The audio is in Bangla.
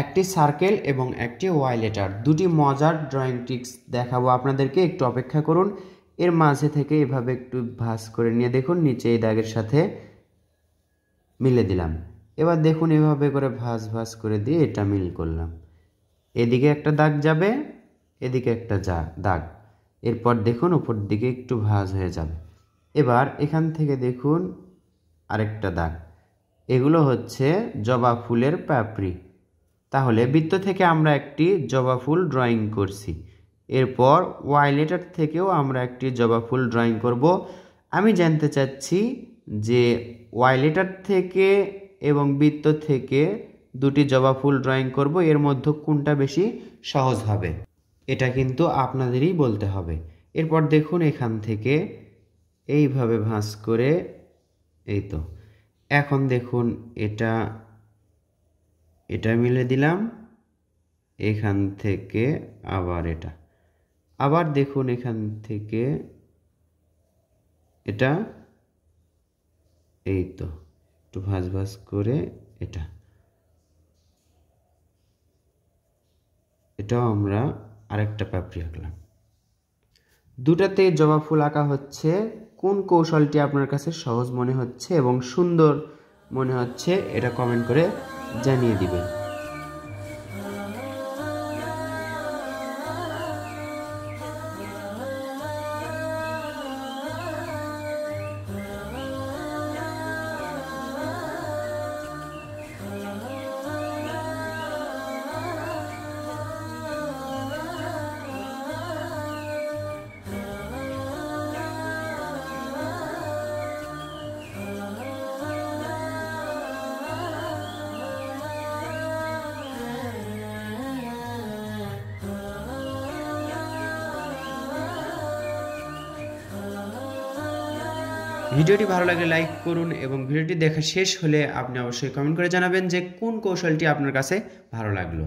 একটি সার্কেল এবং একটি ওয়াই লেটার, দুটি মজার ড্রয়িং ট্রিক্স দেখাবো আপনাদেরকে, একটু অপেক্ষা করুন। এর মাঝে থেকে এভাবে একটু ভাঁজ করে নিয়ে দেখুন নিচে এই দাগের সাথে মিলে দিলাম। এবার দেখুন এভাবে করে ভাঁজ ভাঁজ করে দিয়ে এটা মিল করলাম। এদিকে একটা দাগ যাবে, এদিকে একটা দাগ, এরপর দেখুন উপর দিকে একটু ভাঁজ হয়ে যাবে। এবার এখান থেকে দেখুন আরেকটা দাগ, এগুলো হচ্ছে জবা ফুলের পাপড়ি। তাহলে বৃত্ত থেকে আমরা একটি জবা ফুল ড্রয়িং করছি। এরপর ওয়াই লেটার থেকেও আমরা একটি জবা ফুল ড্রয়িং করব। আমি জানতে চাচ্ছি যে ওয়াই লেটার থেকে এবং বৃত্ত থেকে দুটি জবা ফুল ড্রয়িং করব, এর মধ্যে কোনটা বেশি সহজ হবে, এটা কিন্তু আপনাদেরই বলতে হবে। এরপর দেখুন এখান থেকে এইভাবে ভাঁজ করে, এই তো এখন দেখুন এটা মিলে দিলাম। এখান থেকে আবার এটা, আবার দেখুন এখান থেকে এটা, এই তো একটু ভাঁজ ভাঁজ করে এটাও আমরা আরেকটা পাপড়ি আঁকলাম। দুটাতে জবা ফুল আঁকা হচ্ছে। কোন কৌশলটি আপনার কাছে সহজ মনে হচ্ছে এবং সুন্দর মনে হচ্ছে এটা কমেন্ট করে জানিয়ে দিবেন। ভিডিওটি ভালো লাগলে লাইক করুন এবং ভিডিওটি দেখা শেষ হলে আপনি অবশ্যই কমেন্ট করে জানাবেন যে কোন কৌশলটি আপনার কাছে ভালো লাগলো।